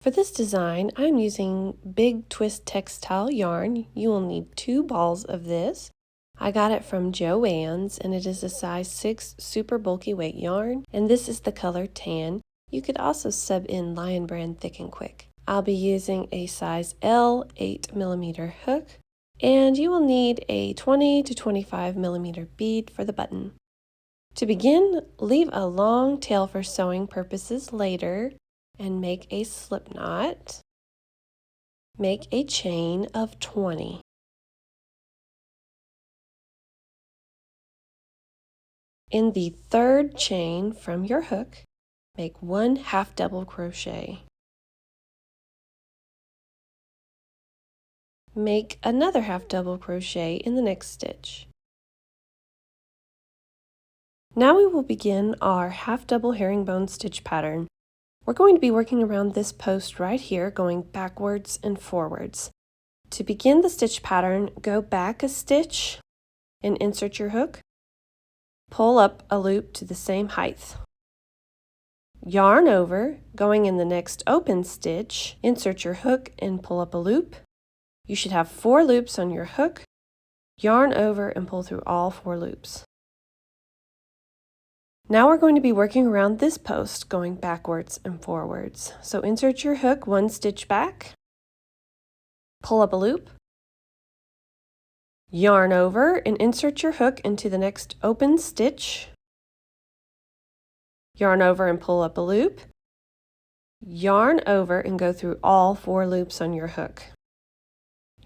For this design, I'm using big twist textile yarn. You will need 2 balls of this. I got it from Joann's and it is a size 6 super bulky weight yarn, and this is the color tan. You could also sub in Lion Brand Thick and Quick. I'll be using a size L 8mm hook, and you will need a 20 to 25mm bead for the button. To begin, leave a long tail for sewing purposes later and make a slip knot. Make a chain of 20. In the third chain from your hook, make 1 half double crochet. Make another half double crochet in the next stitch. Now we will begin our half double herringbone stitch pattern. We're going to be working around this post right here, going backwards and forwards. To begin the stitch pattern, go back a stitch and insert your hook. Pull up a loop to the same height. Yarn over, going in the next open stitch, insert your hook and pull up a loop. You should have 4 loops on your hook. Yarn over and pull through all 4 loops. Now we're going to be working around this post, going backwards and forwards. So insert your hook 1 stitch back, pull up a loop, yarn over and insert your hook into the next open stitch, yarn over and pull up a loop, yarn over and go through all 4 loops on your hook.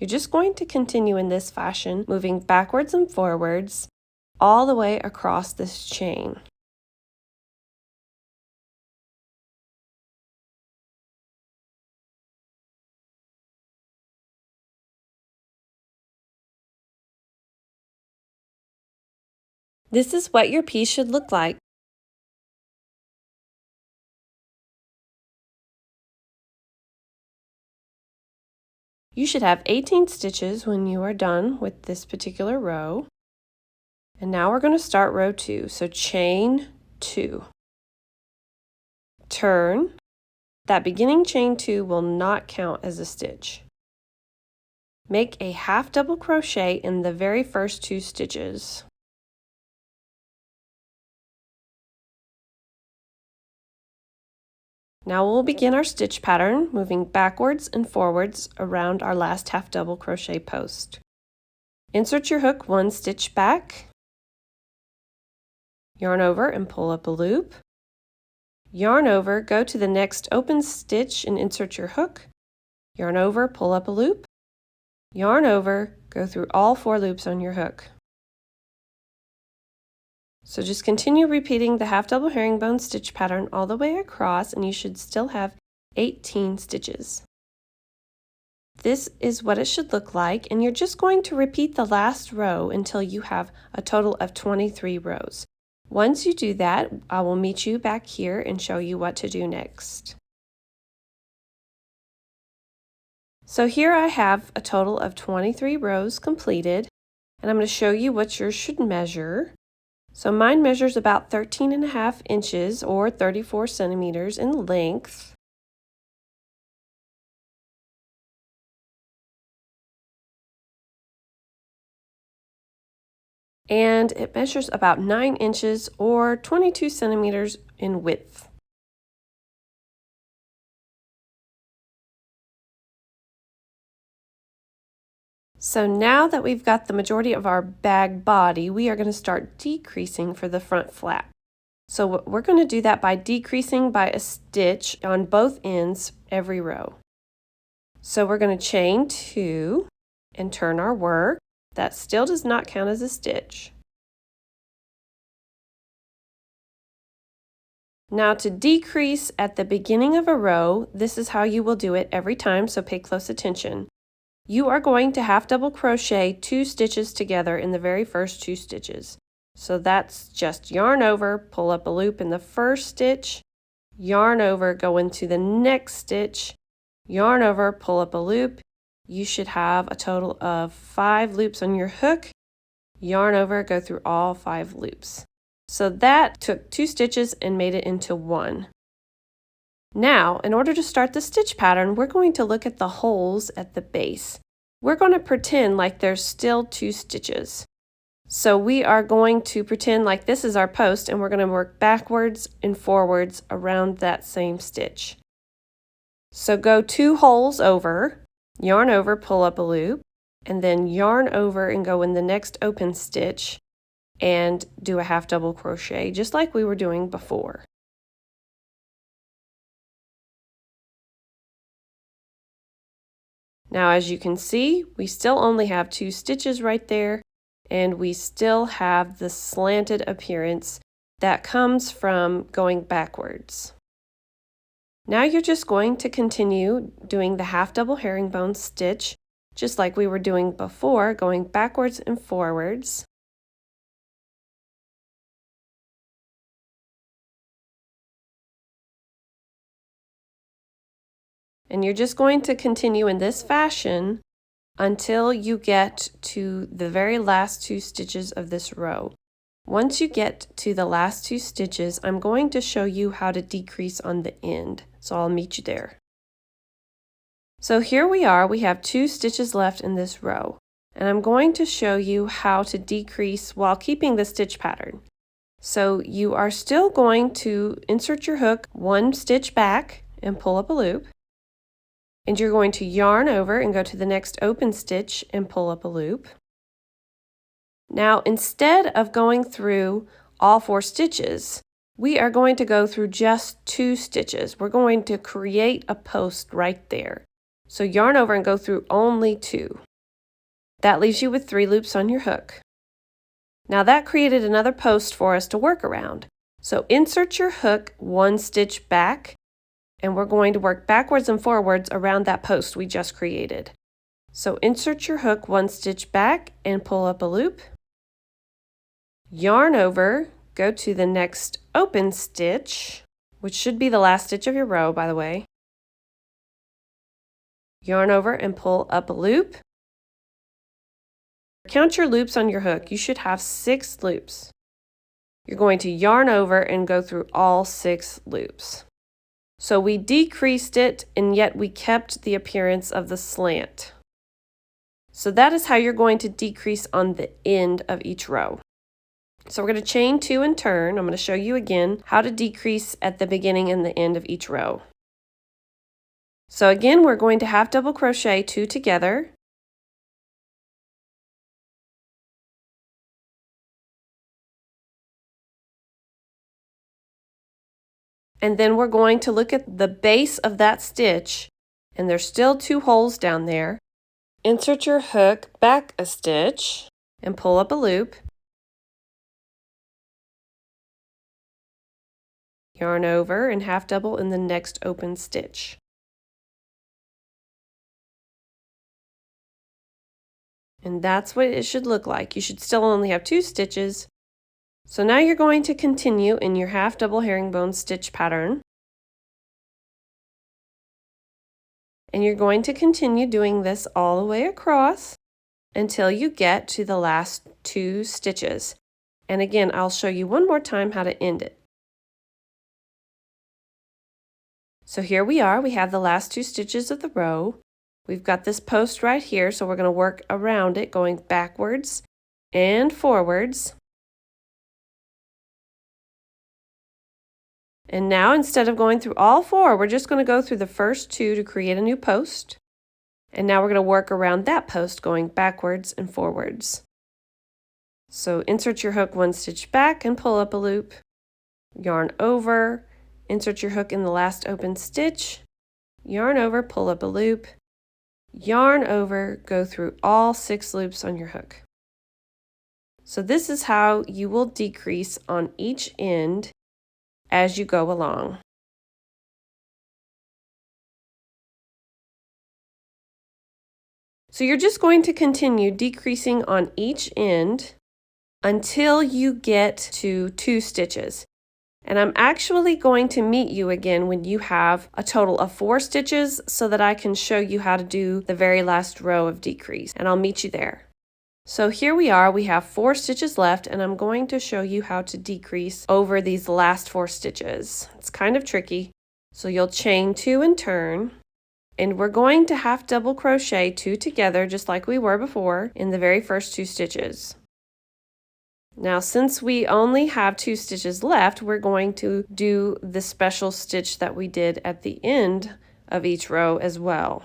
You're just going to continue in this fashion, moving backwards and forwards all the way across this chain. This is what your piece should look like. You should have 18 stitches when you are done with this particular row. And now we're going to start row 2. So chain 2. Turn. That beginning chain 2 will not count as a stitch. Make a half double crochet in the very first 2 stitches. Now we'll begin our stitch pattern, moving backwards and forwards around our last half double crochet post. Insert your hook 1 stitch back, yarn over and pull up a loop, yarn over, go to the next open stitch and insert your hook, yarn over, pull up a loop, yarn over, go through all 4 loops on your hook. So just continue repeating the half double herringbone stitch pattern all the way across, and you should still have 18 stitches. This is what it should look like, and you're just going to repeat the last row until you have a total of 23 rows. Once you do that, I will meet you back here and show you what to do next. So here I have a total of 23 rows completed, and I'm going to show you what yours should measure. So mine measures about 13.5 inches or 34 centimeters in length. And it measures about 9 inches or 22 centimeters in width. So now that we've got the majority of our bag body, we are going to start decreasing for the front flap. So we're going to do that by decreasing by a stitch on both ends every row. So we're going to chain 2 and turn our work. That still does not count as a stitch. Now to decrease at the beginning of a row, this is how you will do it every time, so pay close attention. You are going to half double crochet 2 stitches together in the very first 2 stitches. So that's just yarn over, pull up a loop in the first stitch, yarn over, go into the next stitch, yarn over, pull up a loop. You should have a total of 5 loops on your hook, yarn over, go through all 5 loops. So that took 2 stitches and made it into 1. Now, in order to start the stitch pattern, we're going to look at the holes at the base. We're going to pretend like there's still 2 stitches. So we are going to pretend like this is our post, and we're going to work backwards and forwards around that same stitch. So go 2 holes over, yarn over, pull up a loop, and then yarn over and go in the next open stitch and do a half double crochet just like we were doing before. Now as you can see, we still only have 2 stitches right there, and we still have the slanted appearance that comes from going backwards. Now you're just going to continue doing the half double herringbone stitch just like we were doing before, going backwards and forwards. And you're just going to continue in this fashion until you get to the very last 2 stitches of this row. Once you get to the last 2 stitches, I'm going to show you how to decrease on the end, so I'll meet you there. So here we are, we have 2 stitches left in this row, and I'm going to show you how to decrease while keeping the stitch pattern. So you are still going to insert your hook 1 stitch back and pull up a loop. And you're going to yarn over and go to the next open stitch and pull up a loop. Now, instead of going through all 4 stitches, we are going to go through just 2 stitches. We're going to create a post right there. So yarn over and go through only 2. That leaves you with 3 loops on your hook. Now that created another post for us to work around. So insert your hook 1 stitch back, and we're going to work backwards and forwards around that post we just created. So insert your hook 1 stitch back and pull up a loop. Yarn over, go to the next open stitch, which should be the last stitch of your row, by the way. Yarn over and pull up a loop. Count your loops on your hook. You should have 6 loops. You're going to yarn over and go through all 6 loops. So we decreased it, and yet we kept the appearance of the slant. So that is how you're going to decrease on the end of each row. So we're going to chain 2 and turn. I'm going to show you again how to decrease at the beginning and the end of each row. So again, we're going to half double crochet 2 together. And then we're going to look at the base of that stitch, and there's still 2 holes down there. Insert your hook back a stitch and pull up a loop. Yarn over and half double in the next open stitch. And that's what it should look like. You should still only have 2 stitches. So now you're going to continue in your half double herringbone stitch pattern. And you're going to continue doing this all the way across until you get to the last 2 stitches. And again, I'll show you one more time how to end it. So here we are, we have the last 2 stitches of the row. We've got this post right here, so we're going to work around it, going backwards and forwards. And now instead of going through all 4, we're just going to go through the first 2 to create a new post. And now we're going to work around that post, going backwards and forwards. So insert your hook 1 stitch back and pull up a loop. Yarn over, insert your hook in the last open stitch, yarn over, pull up a loop, yarn over, go through all 6 loops on your hook. So this is how you will decrease on each end as you go along. So you're just going to continue decreasing on each end until you get to 2 stitches. And I'm actually going to meet you again when you have a total of 4 stitches so that I can show you how to do the very last row of decrease, and I'll meet you there. So here we are, we have 4 stitches left, and I'm going to show you how to decrease over these last 4 stitches. It's kind of tricky, So you'll chain 2 and turn. And we're going to half double crochet 2 together just like we were before in the very first 2 stitches. Now since we only have 2 stitches left, we're going to do the special stitch that we did at the end of each row as well.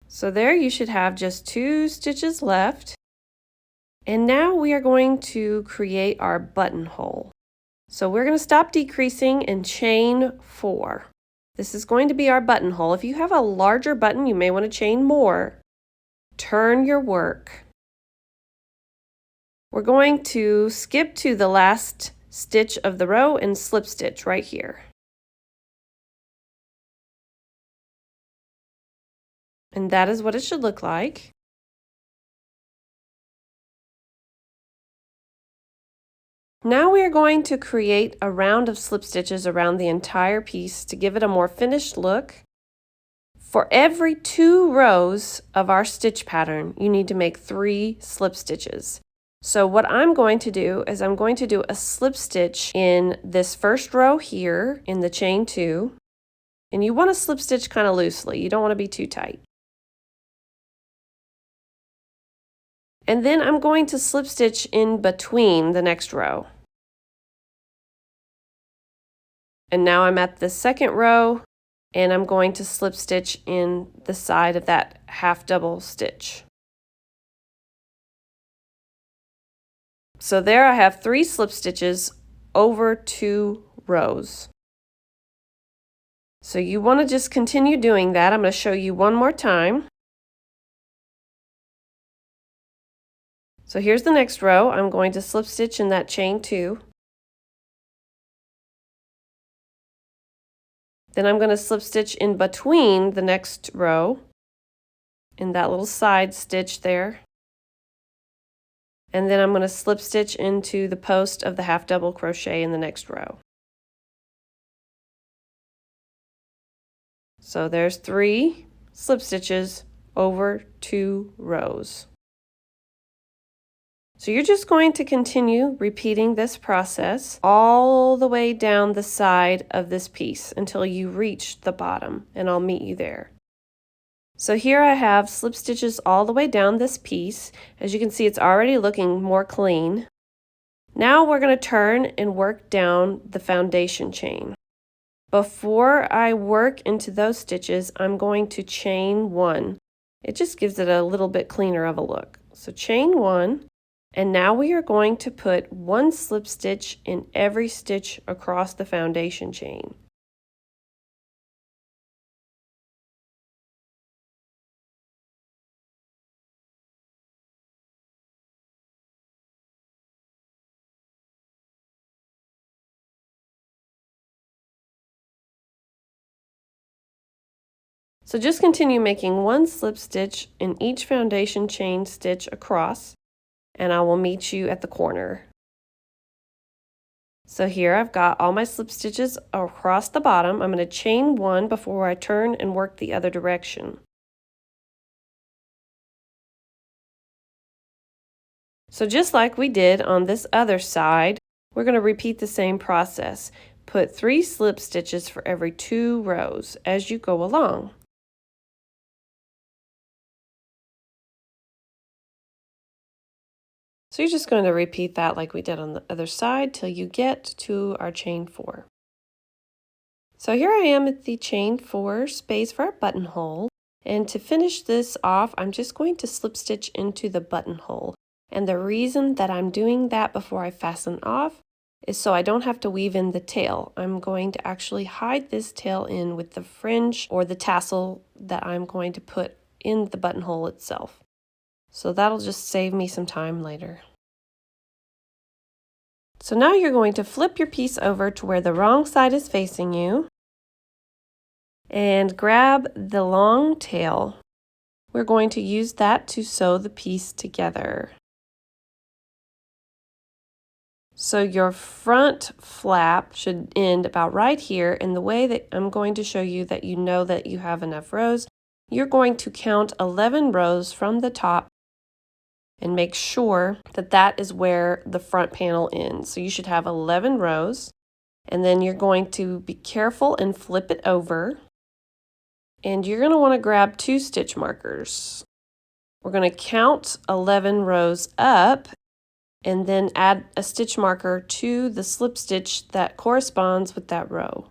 So there you should have just 2 stitches left. And now we are going to create our buttonhole. So we're going to stop decreasing and chain 4. This is going to be our buttonhole. If you have a larger button, you may want to chain more. Turn your work. We're going to skip to the last stitch of the row and slip stitch right here. And that is what it should look like. Now we are going to create a round of slip stitches around the entire piece to give it a more finished look. For every 2 rows of our stitch pattern, you need to make 3 slip stitches. So what I'm going to do is I'm going to do a slip stitch in this first row here in the chain 2. And you want to slip stitch kind of loosely. You don't want to be too tight. And then I'm going to slip stitch in between the next row. And now I'm at the second row and I'm going to slip stitch in the side of that half double stitch. So there I have 3 slip stitches over 2 rows. So you want to just continue doing that. I'm going to show you one more time. So here's the next row. I'm going to slip stitch in that chain 2. Then I'm going to slip stitch in between the next row in that little side stitch there. And then I'm going to slip stitch into the post of the half double crochet in the next row. So there's 3 slip stitches over 2 rows. So you're just going to continue repeating this process all the way down the side of this piece until you reach the bottom, and I'll meet you there. So here I have slip stitches all the way down this piece. As you can see, it's already looking more clean. Now we're going to turn and work down the foundation chain. Before I work into those stitches, I'm going to chain 1. It just gives it a little bit cleaner of a look. So chain 1. And now we are going to put 1 slip stitch in every stitch across the foundation chain. So just continue making 1 slip stitch in each foundation chain stitch across, and I will meet you at the corner. So here I've got all my slip stitches across the bottom. I'm going to chain 1 before I turn and work the other direction. So just like we did on this other side, we're going to repeat the same process. Put 3 slip stitches for every 2 rows as you go along. So you're just going to repeat that like we did on the other side till you get to our chain 4. So here I am at the chain 4 space for our buttonhole. And to finish this off, I'm just going to slip stitch into the buttonhole. And the reason that I'm doing that before I fasten off is so I don't have to weave in the tail. I'm going to actually hide this tail in with the fringe or the tassel that I'm going to put in the buttonhole itself. So that'll just save me some time later. So now you're going to flip your piece over to where the wrong side is facing you and grab the long tail. We're going to use that to sew the piece together. So your front flap should end about right here, and the way that I'm going to show you that you know that you have enough rows, you're going to count 11 rows from the top and make sure that that is where the front panel ends. So you should have 11 rows, and then you're going to be careful and flip it over, and you're going to want to grab 2 stitch markers. We're going to count 11 rows up and then add a stitch marker to the slip stitch that corresponds with that row.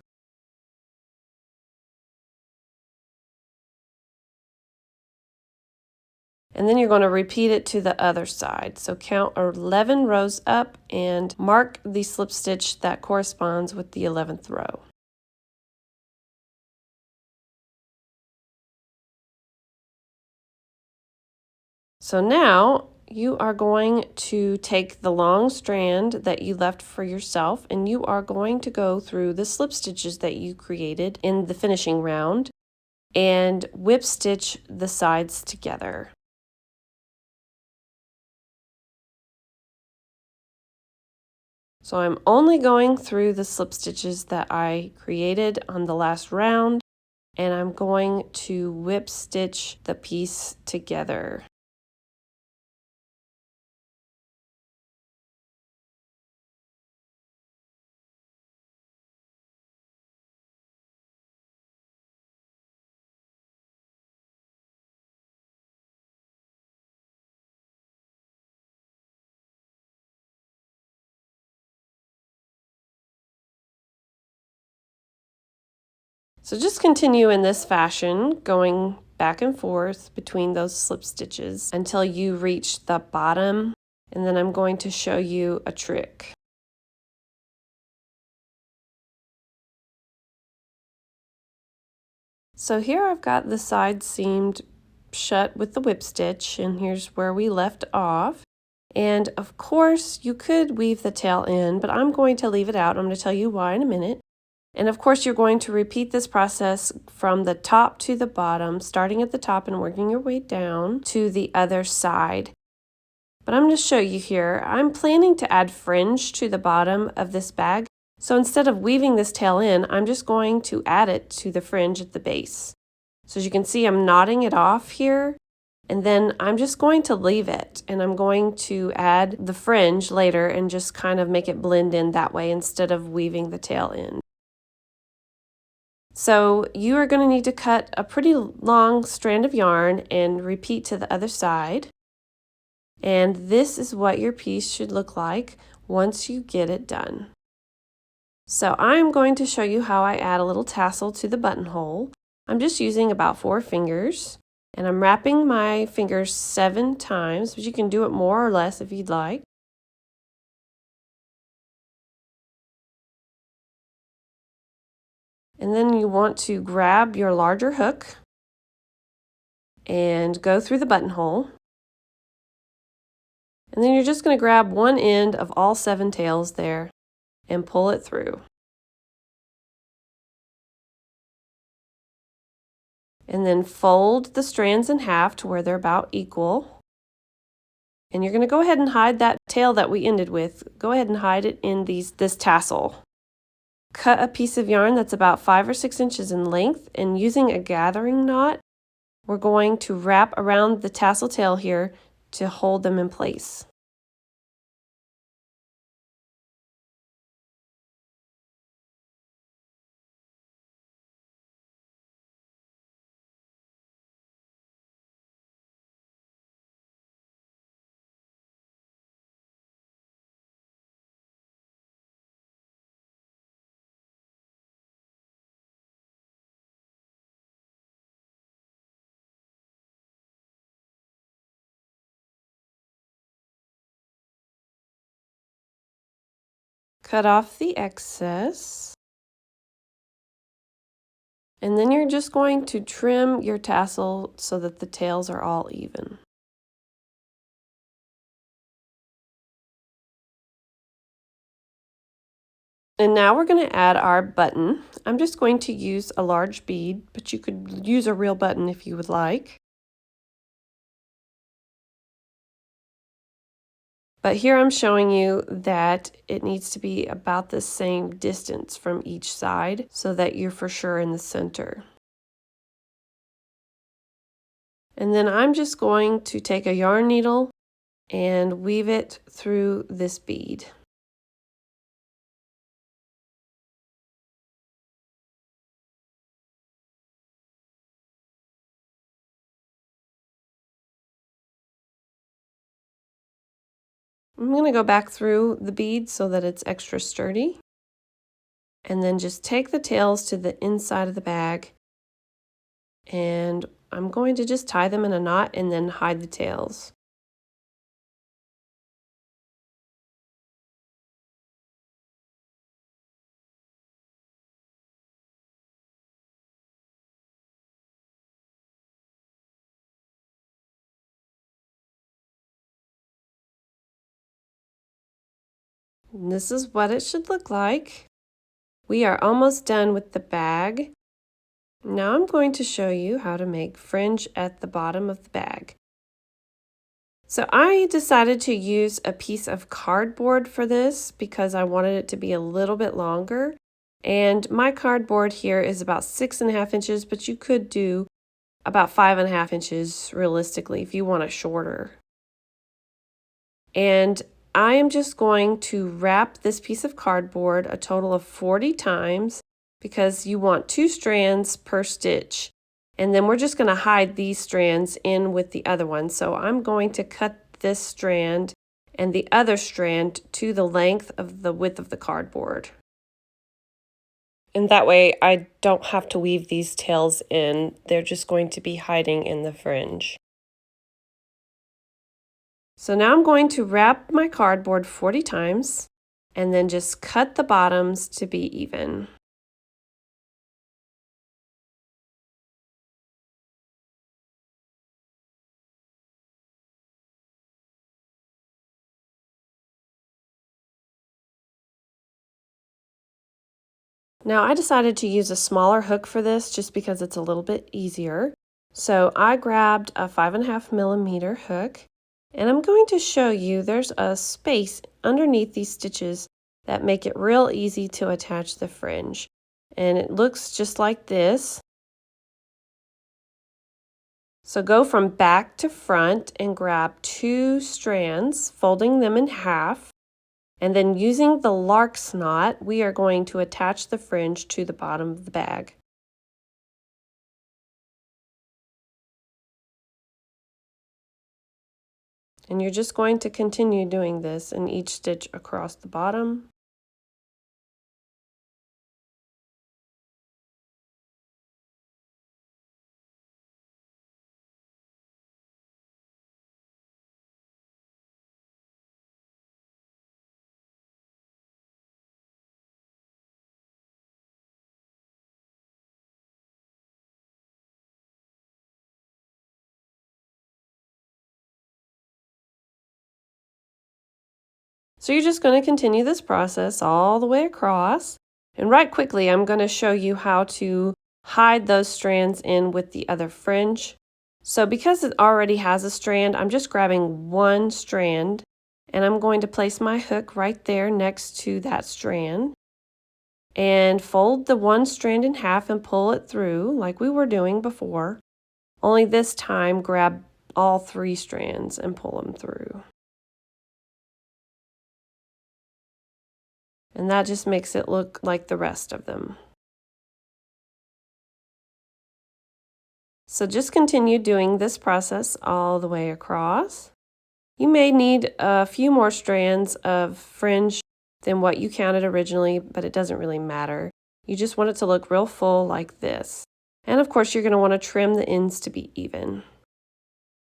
And then you're going to repeat it to the other side. So count 11 rows up and mark the slip stitch that corresponds with the 11th row. So now you are going to take the long strand that you left for yourself, and you are going to go through the slip stitches that you created in the finishing round and whip stitch the sides together. So I'm only going through the slip stitches that I created on the last round, and I'm going to whip stitch the piece together. So just continue in this fashion, going back and forth between those slip stitches until you reach the bottom, and then I'm going to show you a trick. So here I've got the side seamed shut with the whip stitch, and here's where we left off. And of course you could weave the tail in, but I'm going to leave it out. I'm going to tell you why in a minute. And of course you're going to repeat this process from the top to the bottom, starting at the top and working your way down to the other side. But I'm going to show you here, I'm planning to add fringe to the bottom of this bag. So instead of weaving this tail in, I'm just going to add it to the fringe at the base. So as you can see, I'm knotting it off here, and then I'm just going to leave it, and I'm going to add the fringe later and just kind of make it blend in that way instead of weaving the tail in. So you are going to need to cut a pretty long strand of yarn and repeat to the other side. And this is what your piece should look like once you get it done. So I'm going to show you how I add a little tassel to the buttonhole. I'm just using about 4 fingers, and I'm wrapping my fingers 7 times, but you can do it more or less if you'd like. And then you want to grab your larger hook and go through the buttonhole. And then you're just going to grab one end of all 7 tails there and pull it through. And then fold the strands in half to where they're about equal. And you're going to go ahead and hide that tail that we ended with. Go ahead and hide it in this tassel. Cut a piece of yarn that's about 5 or 6 inches in length, and using a gathering knot, we're going to wrap around the tassel tail here to hold them in place. Cut off the excess. And then you're just going to trim your tassel so that the tails are all even. And now we're going to add our button. I'm just going to use a large bead, but you could use a real button if you would like. But here I'm showing you that it needs to be about the same distance from each side so that you're for sure in the center. And then I'm just going to take a yarn needle and weave it through this bead. I'm going to go back through the bead so that it's extra sturdy. And then just take the tails to the inside of the bag. And I'm going to just tie them in a knot and then hide the tails. And this is what it should look like. We are almost done with the bag. Now I'm going to show you how to make fringe at the bottom of the bag. So I decided to use a piece of cardboard for this because I wanted it to be a little bit longer. And my cardboard here is about 6.5 inches, but you could do about 5.5 inches realistically if you want it shorter. And I am just going to wrap this piece of cardboard a total of 40 times because you want 2 strands per stitch. And then we're just going to hide these strands in with the other one. So I'm going to cut this strand and the other strand to the length of the width of the cardboard. And that way I don't have to weave these tails in. They're just going to be hiding in the fringe. So now I'm going to wrap my cardboard 40 times and then just cut the bottoms to be even. Now I decided to use a smaller hook for this just because it's a little bit easier. So I grabbed a 5.5 millimeter hook and I'm going to show you there's a space underneath these stitches that make it real easy to attach the fringe. And it looks just like this. So go from back to front and grab 2 strands, folding them in half. And then using the lark's knot, we are going to attach the fringe to the bottom of the bag. And you're just going to continue doing this in each stitch across the bottom. So you're just going to continue this process all the way across. And right quickly, I'm going to show you how to hide those strands in with the other fringe. So because it already has a strand, I'm just grabbing 1 strand and I'm going to place my hook right there next to that strand and fold the 1 strand in half and pull it through like we were doing before. Only this time, grab all 3 strands and pull them through. And that just makes it look like the rest of them. So just continue doing this process all the way across. You may need a few more strands of fringe than what you counted originally, but it doesn't really matter. You just want it to look real full like this. And of course, you're going to want to trim the ends to be even.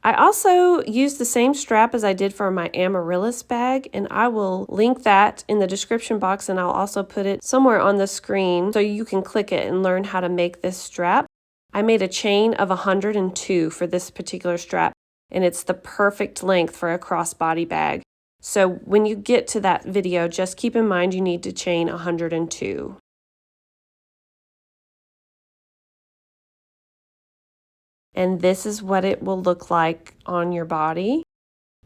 I also used the same strap as I did for my amaryllis bag, and I will link that in the description box, and I'll also put it somewhere on the screen so you can click it and learn how to make this strap. I made a chain of 102 for this particular strap, and it's the perfect length for a crossbody bag. So when you get to that video, just keep in mind you need to chain 102. And this is what it will look like on your body.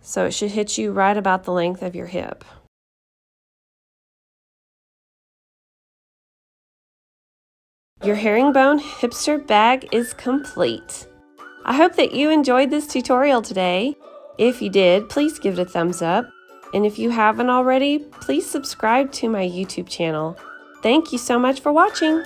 So it should hit you right about the length of your hip. Your herringbone hipster bag is complete. I hope that you enjoyed this tutorial today. If you did, please give it a thumbs up. And if you haven't already, please subscribe to my YouTube channel. Thank you so much for watching.